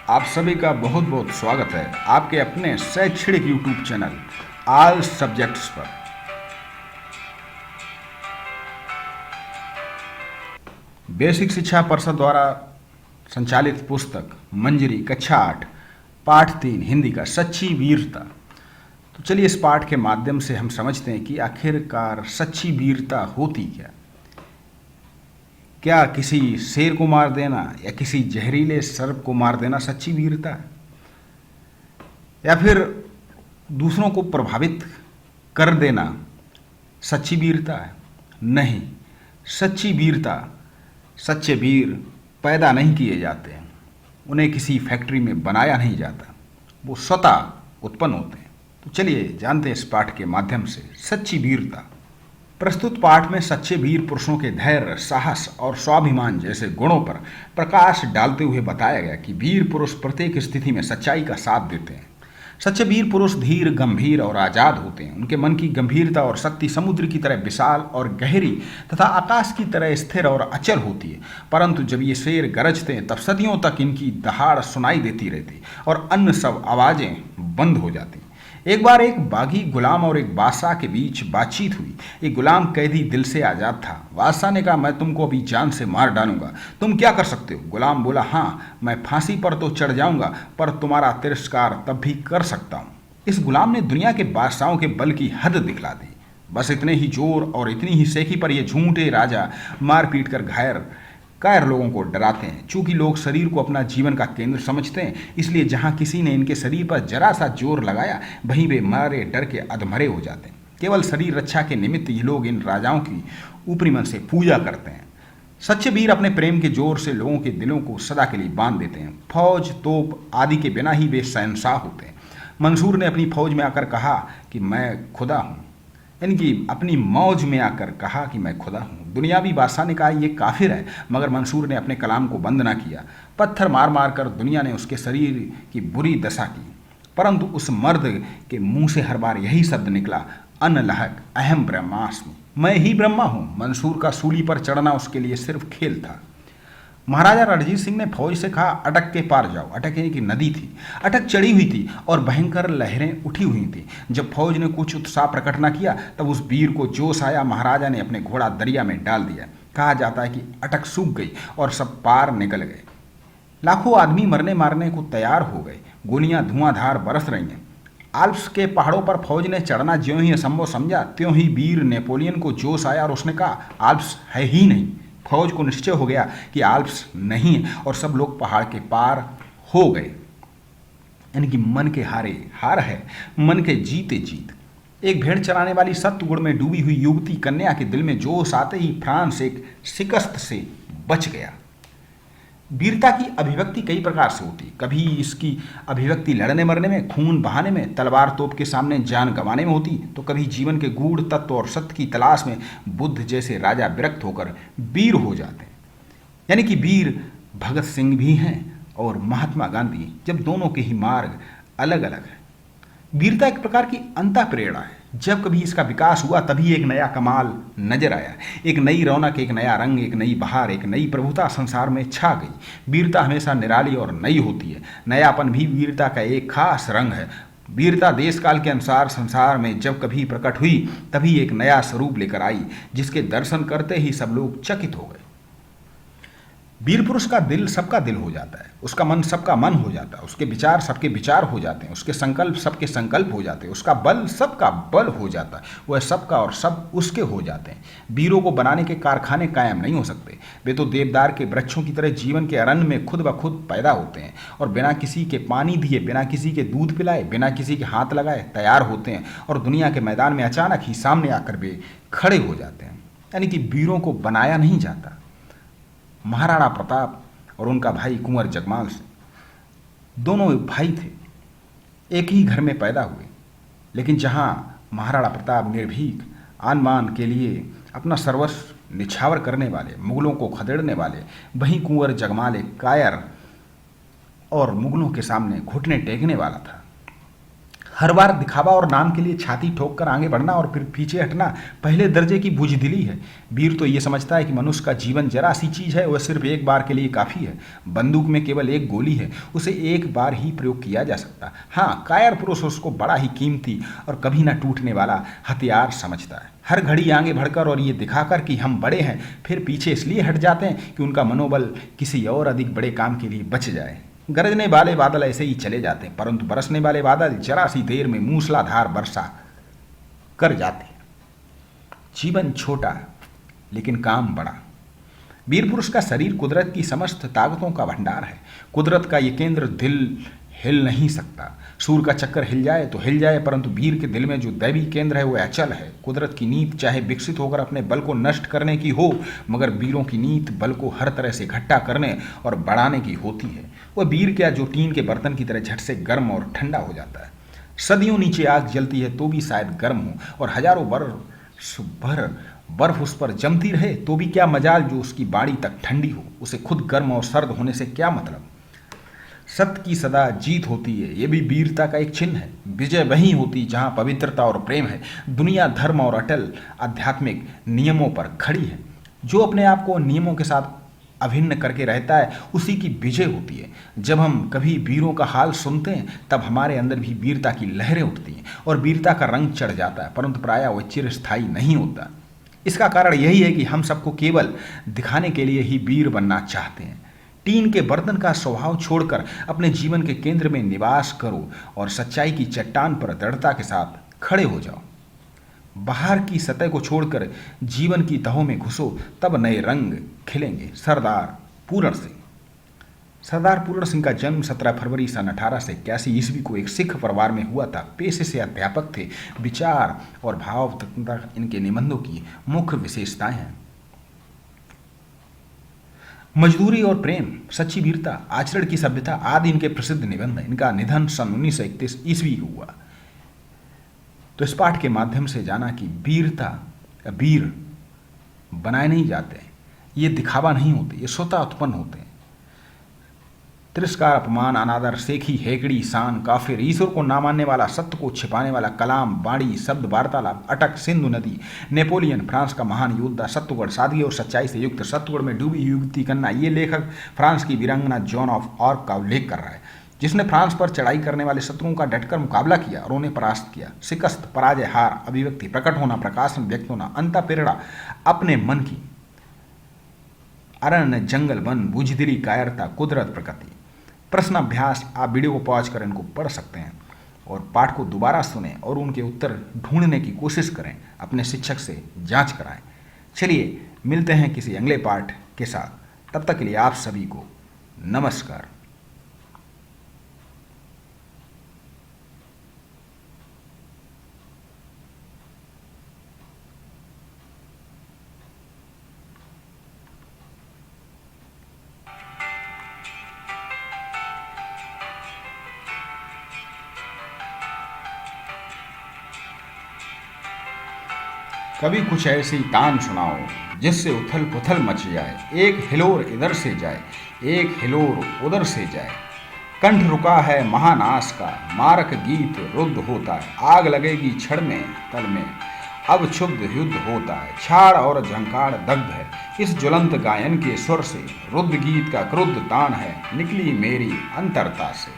आप सभी का बहुत बहुत स्वागत है आपके अपने शैक्षणिक यूट्यूब चैनल ऑल सब्जेक्ट्स पर। बेसिक शिक्षा परिषद द्वारा संचालित पुस्तक मंजरी कक्षा 8 पाठ 3 हिंदी का सच्ची वीरता। तो चलिए इस पाठ के माध्यम से हम समझते हैं कि आखिरकार सच्ची वीरता होती क्या। क्या किसी शेर को मार देना या किसी जहरीले सर्प को मार देना सच्ची वीरता है, या फिर दूसरों को प्रभावित कर देना सच्ची वीरता है? नहीं, सच्ची वीरता, सच्चे वीर पैदा नहीं किए जाते हैं, उन्हें किसी फैक्ट्री में बनाया नहीं जाता, वो स्वतः उत्पन्न होते हैं। तो चलिए जानते हैं इस पाठ के माध्यम से सच्ची वीरता। प्रस्तुत पाठ में सच्चे वीर पुरुषों के धैर्य, साहस और स्वाभिमान जैसे गुणों पर प्रकाश डालते हुए बताया गया कि वीर पुरुष प्रत्येक स्थिति में सच्चाई का साथ देते हैं। सच्चे वीर पुरुष धीर, गंभीर और आजाद होते हैं। उनके मन की गंभीरता और शक्ति समुद्र की तरह विशाल और गहरी तथा आकाश की तरह स्थिर और अचल होती है। परंतु जब ये शेर गरजते हैं तब सदियों तक इनकी दहाड़ सुनाई देती रहती और अन्य सब आवाजें बंद हो जाती। एक बार एक बागी गुलाम और एक बादशाह के बीच बातचीत हुई। एक गुलाम कैदी दिल से आजाद था। बादशाह ने कहा, मैं तुमको अभी जान से मार डालूंगा, तुम क्या कर सकते हो? गुलाम बोला, हाँ, मैं फांसी पर तो चढ़ जाऊंगा, पर तुम्हारा तिरस्कार तब भी कर सकता हूं। इस गुलाम ने दुनिया के बादशाहों के बल की हद दिखला दी। बस इतने ही जोर और इतनी ही सेखी पर ये झूठे राजा मार पीट कर कायर लोगों को डराते हैं। चूंकि लोग शरीर को अपना जीवन का केंद्र समझते हैं, इसलिए जहां किसी ने इनके शरीर पर जरा सा जोर लगाया, वहीं वे मारे डर के अधमरे हो जाते हैं। केवल शरीर रक्षा के निमित्त ये लोग इन राजाओं की ऊपरी मन से पूजा करते हैं। सच्चे वीर अपने प्रेम के जोर से लोगों के दिलों को सदा के लिए बांध देते हैं। फौज, तोप आदि के बिना ही वे शहंशाह होते हैं। मंसूर ने अपनी फौज में आकर कहा कि मैं खुदा हूँ, यानी कि अपनी मौज में आकर कहा कि मैं खुदा हूँ। दुनियावी बादशाह ने कहा, यह काफिर है, मगर मंसूर ने अपने कलाम को बंद ना किया। पत्थर मार मार कर दुनिया ने उसके शरीर की बुरी दशा की, परंतु उस मर्द के मुंह से हर बार यही शब्द निकला, अन लहक अहम ब्रह्मास्मि, मैं ही ब्रह्मा हूँ। मंसूर का सूली पर चढ़ना उसके लिए सिर्फ खेल था। महाराजा रणजीत सिंह ने फौज से कहा, अटक के पार जाओ। अटक यानी कि नदी थी। अटक चढ़ी हुई थी और भयंकर लहरें उठी हुई थी। जब फौज ने कुछ उत्साह प्रकट न किया तब उस वीर को जोश आया। महाराजा ने अपने घोड़ा दरिया में डाल दिया। कहा जाता है कि अटक सूख गई और सब पार निकल गए। लाखों आदमी मरने मारने को तैयार हो गए। गोलियां धुआंधार बरस रही हैं। आल्प्स के पहाड़ों पर फौज ने चढ़ना ज्यों ही असंभव समझा, त्यों ही वीर नेपोलियन को जोश आया और उसने कहा, आल्प्स है ही नहीं। फौज को निश्चय हो गया कि आल्प्स नहीं है और सब लोग पहाड़ के पार हो गए। यानी कि मन के हारे हार है, मन के जीते जीत। एक भेड़ चराने वाली सत्वगुण में डूबी हुई युवती कन्या के दिल में जोश आते ही फ्रांस एक शिकस्त से बच गया। वीरता की अभिव्यक्ति कई प्रकार से होती। कभी इसकी अभिव्यक्ति लड़ने मरने में, खून बहाने में, तलवार तोप के सामने जान गंवाने में होती, तो कभी जीवन के गूढ़ तत्व और सत्य की तलाश में बुद्ध जैसे राजा विरक्त होकर वीर हो जाते हैं। यानी कि वीर भगत सिंह भी हैं और महात्मा गांधी, जब दोनों के ही मार्ग अलग अलग हैं। वीरता एक प्रकार की अंतः प्रेरणा है। जब कभी इसका विकास हुआ तभी एक नया कमाल नजर आया, एक नई रौनक, एक नया रंग, एक नई बहार, एक नई प्रभुता संसार में छा गई। वीरता हमेशा निराली और नई होती है। नयापन भी वीरता का एक खास रंग है। वीरता देश काल के अनुसार संसार में जब कभी प्रकट हुई तभी एक नया स्वरूप लेकर आई, जिसके दर्शन करते ही सब लोग चकित हो गए। वीर पुरुष का दिल सबका दिल हो जाता है, उसका मन सबका मन हो जाता है, उसके विचार सबके विचार हो जाते हैं, उसके संकल्प सबके संकल्प हो जाते हैं, उसका बल सबका बल हो जाता है, वह सबका और सब उसके हो जाते हैं। वीरों को बनाने के कारखाने कायम नहीं हो सकते। वे तो देवदार के वृक्षों की तरह जीवन के अरण्य में खुद ब खुद पैदा होते हैं और बिना किसी के पानी दिए, बिना किसी के दूध पिलाए, बिना किसी के हाथ लगाए तैयार होते हैं और दुनिया के मैदान में अचानक ही सामने आकर वे खड़े हो जाते हैं। यानी कि वीरों को बनाया नहीं जाता। महाराणा प्रताप और उनका भाई कुंवर जगमाल सिंह दोनों भाई थे, एक ही घर में पैदा हुए, लेकिन जहां महाराणा प्रताप निर्भीक आन बान के लिए अपना सर्वस्व निछावर करने वाले, मुगलों को खदेड़ने वाले, वहीं कुंवर जगमाल एक कायर और मुगलों के सामने घुटने टेकने वाला था। हर बार दिखावा और नाम के लिए छाती ठोक कर आगे बढ़ना और फिर पीछे हटना पहले दर्जे की बुजदिली है। वीर तो ये समझता है कि मनुष्य का जीवन जरा सी चीज है, वह सिर्फ एक बार के लिए काफी है। बंदूक में केवल एक गोली है, उसे एक बार ही प्रयोग किया जा सकता। हाँ, कायर पुरुष उसको बड़ा ही कीमती और कभी ना टूटने वाला हथियार समझता है। हर घड़ी आगे बढ़कर और ये दिखाकर कि हम बड़े हैं, फिर पीछे इसलिए हट जाते हैं कि उनका मनोबल किसी और अधिक बड़े काम के लिए बच जाए। गरजने वाले बादल ऐसे ही चले जाते हैं, परंतु बरसने वाले बादल जरा सी देर में मूसलाधार वर्षा कर जाते हैं। जीवन छोटा लेकिन काम बड़ा। वीर पुरुष का शरीर कुदरत की समस्त ताकतों का भंडार है। कुदरत का ये केंद्र दिल हिल नहीं सकता। सूर्य का चक्कर हिल जाए तो हिल जाए, परंतु वीर के दिल में जो दैवी केंद्र है वो अचल है। कुदरत की नीत चाहे विकसित होकर अपने बल को नष्ट करने की हो, मगर वीरों की नीत बल को हर तरह से इकट्ठा करने और बढ़ाने की होती है। वह वीर क्या जो टीन के बर्तन की तरह झट से गर्म और ठंडा हो जाता है। सदियों नीचे आग जलती है तो भी शायद गर्म हो, और हजारों वर्ष भर बर्फ उस पर जमती रहे तो भी क्या मजाल जो उसकी बाड़ी तक ठंडी हो। उसे खुद गर्म और सर्द होने से क्या मतलब। सत्य की सदा जीत होती है, ये भी वीरता का एक चिन्ह है। विजय वहीं होती जहां पवित्रता और प्रेम है। दुनिया धर्म और अटल आध्यात्मिक नियमों पर खड़ी है। जो अपने आप को नियमों के साथ अभिन्न करके रहता है उसी की विजय होती है। जब हम कभी वीरों का हाल सुनते हैं तब हमारे अंदर भी वीरता की लहरें उठती हैं और वीरता का रंग चढ़ जाता है, परंतु प्रायः वह चिरस्थायी नहीं होता। इसका कारण यही है कि हम सबको केवल दिखाने के लिए ही वीर बनना चाहते हैं। टीन के बर्तन का स्वभाव छोड़कर अपने जीवन के केंद्र में निवास करो और सच्चाई की चट्टान पर दृढ़ता के साथ खड़े हो जाओ। बाहर की सतह को छोड़कर जीवन की तहों में घुसो, तब नए रंग खिलेंगे। सरदार पूर्ण सिंह। सरदार पूर्ण सिंह का जन्म 17 फरवरी सन 1881 ईस्वी को एक सिख परिवार में हुआ था। पेशे से अध्यापक थे। विचार और भाव तत्वता इनके निबंधों की मुख्य विशेषताएं हैं। मजदूरी और प्रेम, सच्ची वीरता, आचरण की सभ्यता आदि इनके प्रसिद्ध निबंध हैं। इनका निधन सन 1931 ईस्वी को हुआ। तो इस पाठ के माध्यम से जाना कि वीरता या वीर बनाए नहीं जाते, ये दिखावा नहीं होते, ये स्वतः उत्पन्न होते हैं। तिरस्कार, अपमान, अनादर, सेखी, हेकड़ी, शान, काफिर, ईश्वर को ना मानने वाला, सत्य को छिपाने वाला, कलाम, बाणी, शब्द, वार्तालाप, अटक, सिंधु नदी, नेपोलियन, फ्रांस का महान योद्धा, सत्वगुण, सादगी और सच्चाई से युक्त, सत्वगुण में डूबी युक्ति करना। ये लेखक फ्रांस की वीरांगना जॉन ऑफ आर्क का उल्लेख कर रहा है, जिसने फ्रांस पर चढ़ाई करने वाले शत्रुओं का डटकर मुकाबला किया और उन्हें परास्त किया। शिकस्त, पराजय, हार, अभिव्यक्ति, प्रकट होना, प्रकाशन, व्यक्त होना, अंतःप्रेरणा, अपने मन की, अरण्य, जंगल, वन, बुझदिली, कायरता, कुदरत, प्रकृति। प्रश्न अभ्यास, आप वीडियो को पॉज कर इनको पढ़ सकते हैं और पाठ को दोबारा सुनें और उनके उत्तर ढूंढने की कोशिश करें। अपने शिक्षक से जांच कराएं। चलिए मिलते हैं किसी अगले पाठ के साथ। तब तक के लिए आप सभी को नमस्कार। कभी कुछ ऐसी तान सुनाओ जिससे उथल पुथल मच जाए। एक हिलोर इधर से जाए, एक हिलोर उधर से जाए। कंठ रुका है महानाश का, मारक गीत रुद्ध होता है। आग लगेगी छड़ में तल में, अब क्षुब्ध युद्ध होता है। छाड़ और झंकार दग्ध है इस ज्वलंत गायन के सुर से। रुद्ध गीत का क्रुद्ध तान है निकली मेरी अंतरता से।